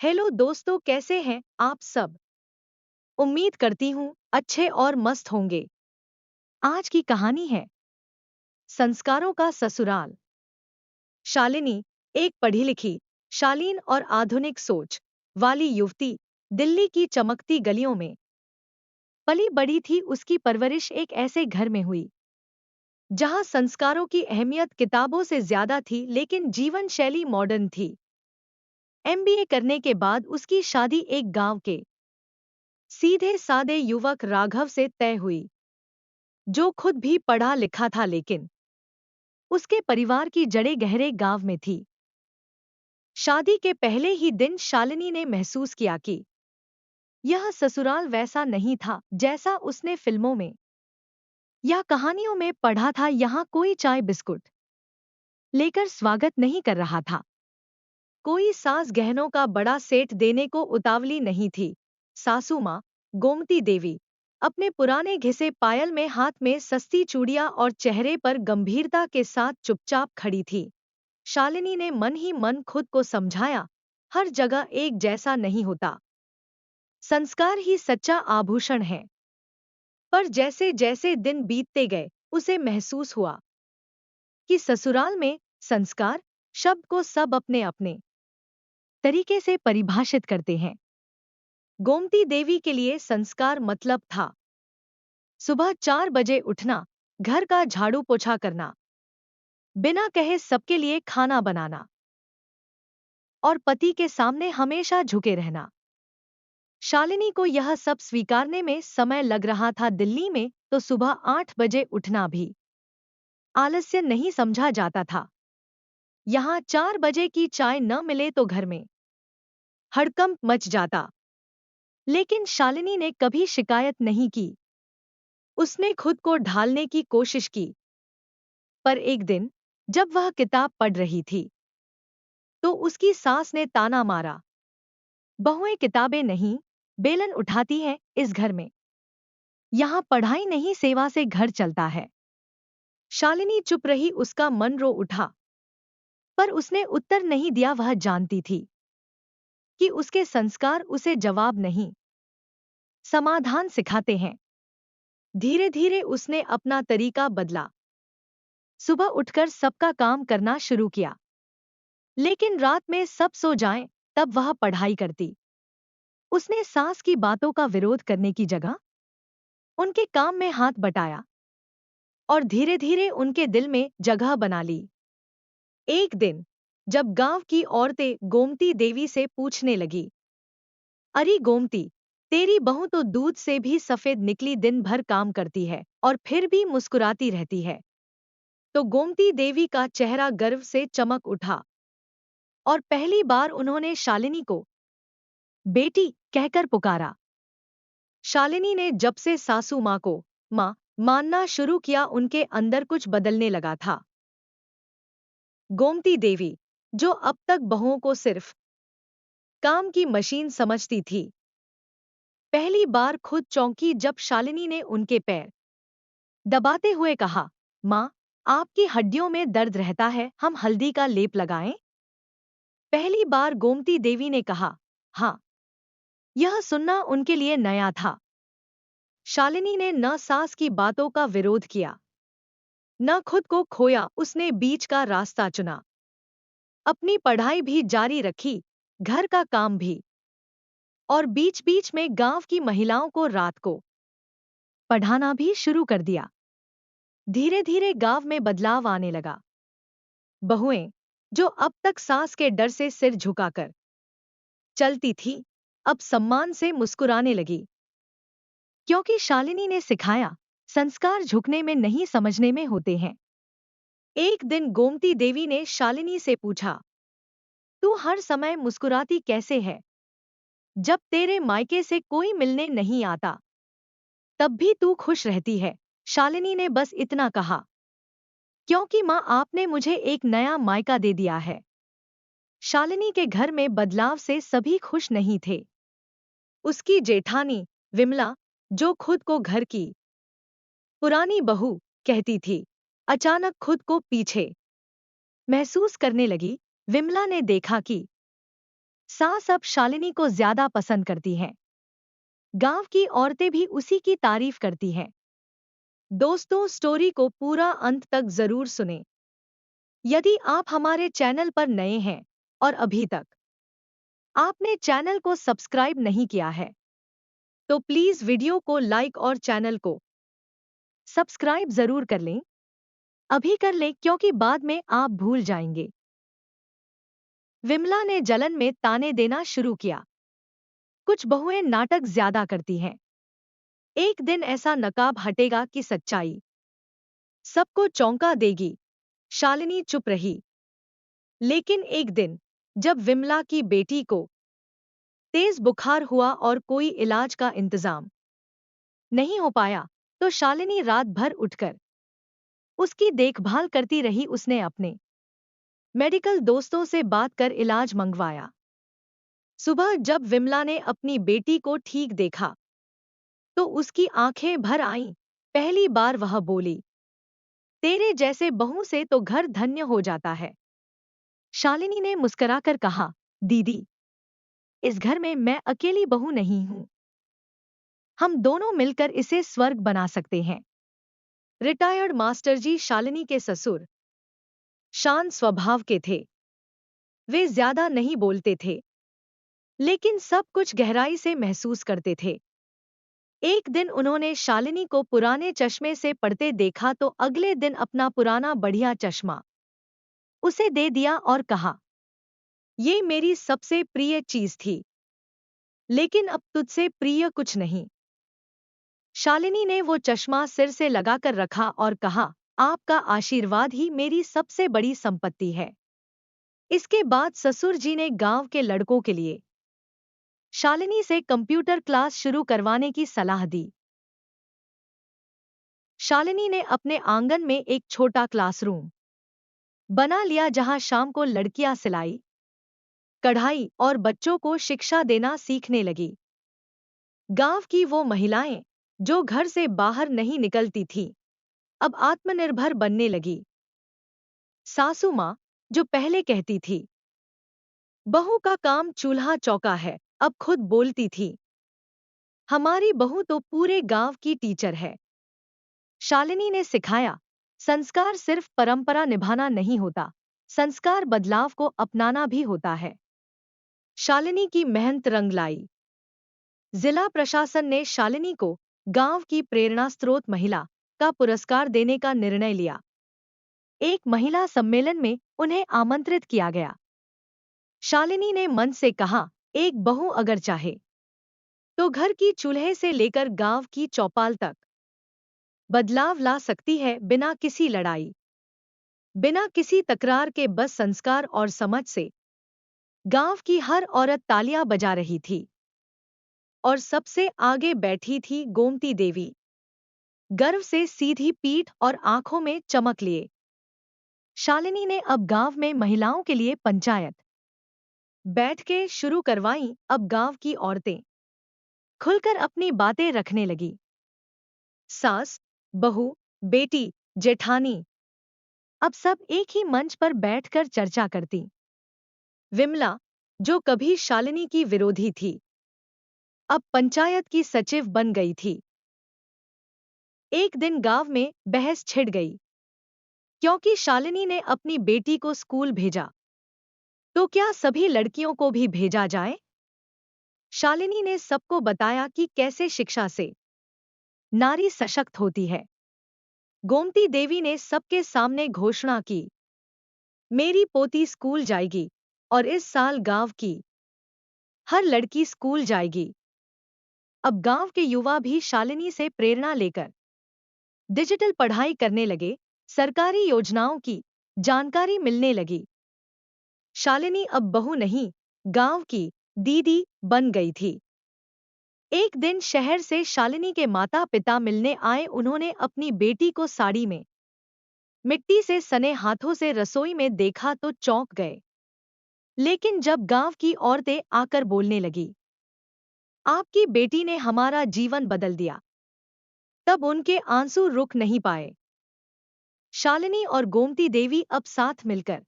Hello दोस्तों, कैसे हैं आप सब। उम्मीद करती हूँ अच्छे और मस्त होंगे। आज की कहानी है संस्कारों का ससुराल। शालिनी, एक पढ़ी लिखी, शालीन और आधुनिक सोच वाली युवती, दिल्ली की चमकती गलियों में पली बड़ी थी। उसकी परवरिश एक ऐसे घर में हुई जहाँ संस्कारों की अहमियत किताबों से ज्यादा थी, लेकिन जीवन शैली मॉडर्न थी। एमबीए करने के बाद उसकी शादी एक गांव के सीधे सादे युवक राघव से तय हुई, जो खुद भी पढ़ा लिखा था, लेकिन उसके परिवार की जड़ें गहरे गांव में थी। शादी के पहले ही दिन शालिनी ने महसूस किया कि यह ससुराल वैसा नहीं था जैसा उसने फिल्मों में या कहानियों में पढ़ा था। यहाँ कोई चाय बिस्कुट लेकर स्वागत नहीं कर रहा था। कोई सास गहनों का बड़ा सेट देने को उतावली नहीं थी। सासू माँ गोमती देवी अपने पुराने घिसे पायल में, हाथ में सस्ती चूड़ियां और चेहरे पर गंभीरता के साथ चुपचाप खड़ी थी। शालिनी ने मन ही मन खुद को समझाया, हर जगह एक जैसा नहीं होता। संस्कार ही सच्चा आभूषण है। पर जैसे जैसे दिन बीतते गए, उसे महसूस हुआ कि ससुराल में संस्कार शब्द को सब अपने अपने तरीके से परिभाषित करते हैं। गोमती देवी के लिए संस्कार मतलब था सुबह 4 बजे उठना, घर का झाड़ू पोछा करना, बिना कहे सबके लिए खाना बनाना और पति के सामने हमेशा झुके रहना। शालिनी को यह सब स्वीकारने में समय लग रहा था। दिल्ली में तो सुबह 8 बजे उठना भी आलस्य नहीं समझा जाता था। यहाँ 4 बजे की चाय न मिले तो घर में हड़कंप मच जाता। लेकिन शालिनी ने कभी शिकायत नहीं की। उसने खुद को ढालने की कोशिश की। पर एक दिन जब वह किताब पढ़ रही थी तो उसकी सास ने ताना मारा, बहुएं किताबें नहीं बेलन उठाती हैं इस घर में। यहाँ पढ़ाई नहीं, सेवा से घर चलता है। शालिनी चुप रही। उसका मन रो उठा, पर उसने उत्तर नहीं दिया। वह जानती थी कि उसके संस्कार उसे जवाब नहीं, समाधान सिखाते हैं। धीरे धीरे उसने अपना तरीका बदला। सुबह उठकर सबका काम करना शुरू किया, लेकिन रात में सब सो जाएं तब वह पढ़ाई करती। उसने सास की बातों का विरोध करने की जगह उनके काम में हाथ बटाया और धीरे धीरे उनके दिल में जगह बना ली। एक दिन जब गांव की औरतें गोमती देवी से पूछने लगी, अरे गोमती, तेरी बहू तो दूध से भी सफेद निकली, दिन भर काम करती है और फिर भी मुस्कुराती रहती है, तो गोमती देवी का चेहरा गर्व से चमक उठा और पहली बार उन्होंने शालिनी को बेटी कहकर पुकारा। शालिनी ने जब से सासू माँ को माँ मानना शुरू किया, उनके अंदर कुछ बदलने लगा था। गोमती देवी, जो अब तक बहुओं को सिर्फ काम की मशीन समझती थी, पहली बार खुद चौंकी जब शालिनी ने उनके पैर दबाते हुए कहा, माँ, आपकी हड्डियों में दर्द रहता है, हम हल्दी का लेप लगाएं? पहली बार गोमती देवी ने कहा, हाँ। यह सुनना उनके लिए नया था। शालिनी ने न सास की बातों का विरोध किया, न खुद को खोया। उसने बीच का रास्ता चुना। अपनी पढ़ाई भी जारी रखी, घर का काम भी, और बीच बीच में गांव की महिलाओं को रात को पढ़ाना भी शुरू कर दिया। धीरे धीरे गांव में बदलाव आने लगा। बहुएं, जो अब तक सास के डर से सिर झुकाकर चलती थी, अब सम्मान से मुस्कुराने लगी, क्योंकि शालिनी ने सिखाया, संस्कार झुकने में नहीं, समझने में होते हैं। एक दिन गोमती देवी ने शालिनी से पूछा, तू हर समय मुस्कुराती कैसे है? जब तेरे मायके से कोई मिलने नहीं आता तब भी तू खुश रहती है। शालिनी ने बस इतना कहा, क्योंकि माँ, आपने मुझे एक नया मायका दे दिया है। शालिनी के घर में बदलाव से सभी खुश नहीं थे। उसकी जेठानी विमला, जो खुद को घर की पुरानी बहू कहती थी, अचानक खुद को पीछे महसूस करने लगी। विमला ने देखा कि सास अब शालिनी को ज्यादा पसंद करती हैं। गांव की औरतें भी उसी की तारीफ करती हैं। दोस्तों, स्टोरी को पूरा अंत तक जरूर सुनें। यदि आप हमारे चैनल पर नए हैं और अभी तक आपने चैनल को सब्सक्राइब नहीं किया है, तो प्लीज वीडियो को लाइक और चैनल को सब्सक्राइब जरूर कर लें। अभी कर लें, क्योंकि बाद में आप भूल जाएंगे। विमला ने जलन में ताने देना शुरू किया। कुछ बहुएं नाटक ज्यादा करती हैं। एक दिन ऐसा नकाब हटेगा कि सच्चाई सबको चौंका देगी। शालिनी चुप रही। लेकिन एक दिन जब विमला की बेटी को तेज बुखार हुआ और कोई इलाज का इंतजाम नहीं हो पाया, तो शालिनी रात भर उठकर उसकी देखभाल करती रही। उसने अपने मेडिकल दोस्तों से बात कर इलाज मंगवाया। सुबह जब विमला ने अपनी बेटी को ठीक देखा, तो उसकी आंखें भर आईं। पहली बार वह बोली, तेरे जैसे बहू से तो घर धन्य हो जाता है। शालिनी ने मुस्कुराकर कहा, दीदी, इस घर में मैं अकेली बहू नहीं हूं। हम दोनों मिलकर इसे स्वर्ग बना सकते हैं। रिटायर्ड मास्टरजी शालिनी के ससुर शांत स्वभाव के थे। वे ज्यादा नहीं बोलते थे, लेकिन सब कुछ गहराई से महसूस करते थे। एक दिन उन्होंने शालिनी को पुराने चश्मे से पढ़ते देखा, तो अगले दिन अपना पुराना बढ़िया चश्मा उसे दे दिया और कहा, ये मेरी सबसे प्रिय चीज थी, लेकिन अब तुझसे प्रिय कुछ नहीं। शालिनी ने वो चश्मा सिर से लगाकर रखा और कहा, आपका आशीर्वाद ही मेरी सबसे बड़ी संपत्ति है। इसके बाद ससुर जी ने गांव के लड़कों के लिए शालिनी से कंप्यूटर क्लास शुरू करवाने की सलाह दी। शालिनी ने अपने आंगन में एक छोटा क्लासरूम बना लिया, जहां शाम को लड़कियां सिलाई, कढ़ाई और बच्चों को शिक्षा देना सीखने लगी। गांव की वो महिलाएं जो घर से बाहर नहीं निकलती थीं, अब आत्मनिर्भर बनने लगी। सासू माँ, जो पहले कहती थी बहू का काम चूल्हा चौका है, अब खुद बोलती थी, हमारी बहू तो पूरे गांव की टीचर है। शालिनी ने सिखाया, संस्कार सिर्फ परंपरा निभाना नहीं होता, संस्कार बदलाव को अपनाना भी होता है। शालिनी की मेहनत रंग लाई। जिला प्रशासन ने शालिनी को गांव की प्रेरणा स्रोत महिला का पुरस्कार देने का निर्णय लिया। एक महिला सम्मेलन में उन्हें आमंत्रित किया गया। शालिनी ने मन से कहा, एक बहू अगर चाहे तो घर की चूल्हे से लेकर गांव की चौपाल तक बदलाव ला सकती है, बिना किसी लड़ाई, बिना किसी तकरार के, बस संस्कार और समझ से। गांव की हर औरत तालियां बजा रही थी और सबसे आगे बैठी थी गोमती देवी, गर्व से सीधी पीठ और आंखों में चमक लिए। शालिनी ने अब गांव में महिलाओं के लिए पंचायत बैठकें शुरू करवाईं। अब गांव की औरतें खुलकर अपनी बातें रखने लगी। सास, बहू, बेटी, जेठानी, अब सब एक ही मंच पर बैठकर चर्चा करती। विमला, जो कभी शालिनी की विरोधी थी, अब पंचायत की सचिव बन गई थी। एक दिन गांव में बहस छिड़ गई, क्योंकि शालिनी ने अपनी बेटी को स्कूल भेजा, तो क्या सभी लड़कियों को भी भेजा जाए? शालिनी ने सबको बताया कि कैसे शिक्षा से नारी सशक्त होती है। गोमती देवी ने सबके सामने घोषणा की, मेरी पोती स्कूल जाएगी और इस साल गांव की हर लड़की स्कूल जाएगी। अब गांव के युवा भी शालिनी से प्रेरणा लेकर डिजिटल पढ़ाई करने लगे, सरकारी योजनाओं की जानकारी मिलने लगी। शालिनी अब बहू नहीं, गांव की दीदी बन गई थी। एक दिन शहर से शालिनी के माता पिता मिलने आए। उन्होंने अपनी बेटी को साड़ी में मिट्टी से सने हाथों से रसोई में देखा तो चौंक गए। लेकिन जब गांव की औरतें आकर बोलने लगी, आपकी बेटी ने हमारा जीवन बदल दिया, तब उनके आंसू रुक नहीं पाए। शालिनी और गोमती देवी अब साथ मिलकर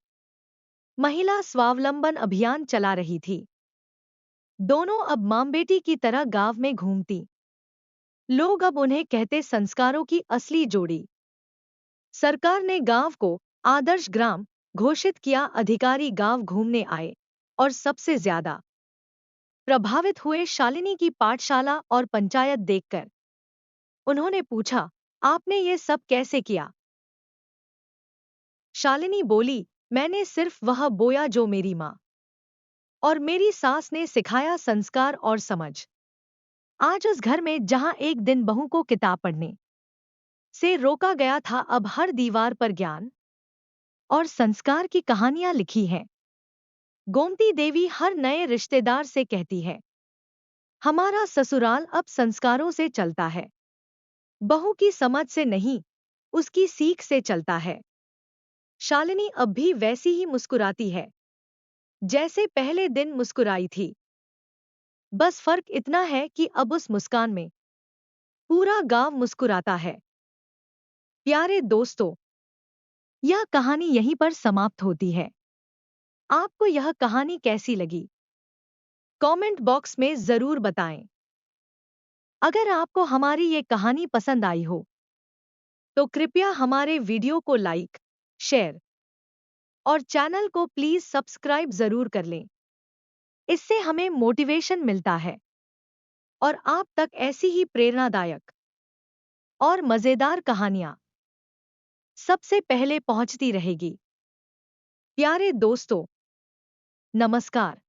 महिला स्वावलंबन अभियान चला रही थी। दोनों अब मां बेटी की तरह गांव में घूमती। लोग अब उन्हें कहते संस्कारों की असली जोड़ी। सरकार ने गांव को आदर्श ग्राम घोषित किया। अधिकारी गांव घूमने आए और सबसे ज्यादा प्रभावित हुए शालिनी की पाठशाला और पंचायत देखकर। उन्होंने पूछा, आपने ये सब कैसे किया? शालिनी बोली, मैंने सिर्फ वह बोया जो मेरी माँ और मेरी सास ने सिखाया, संस्कार और समझ। आज उस घर में जहां एक दिन बहू को किताब पढ़ने से रोका गया था, अब हर दीवार पर ज्ञान और संस्कार की कहानियां लिखी हैं। गोमती देवी हर नए रिश्तेदार से कहती है, हमारा ससुराल अब संस्कारों से चलता है। बहू की समझ से नहीं, उसकी सीख से चलता है। शालिनी अब भी वैसी ही मुस्कुराती है जैसे पहले दिन मुस्कुराई थी। बस फर्क इतना है कि अब उस मुस्कान में पूरा गांव मुस्कुराता है। प्यारे दोस्तों, यह कहानी यहीं पर समाप्त होती है। आपको यह कहानी कैसी लगी? कमेंट बॉक्स में जरूर बताएं। अगर आपको हमारी ये कहानी पसंद आई हो तो कृपया हमारे वीडियो को लाइक, शेयर और चैनल को प्लीज सब्सक्राइब जरूर कर लें। इससे हमें मोटिवेशन मिलता है और आप तक ऐसी ही प्रेरणादायक और मजेदार कहानियां सबसे पहले पहुंचती रहेगी। प्यारे दोस्तों, नमस्कार।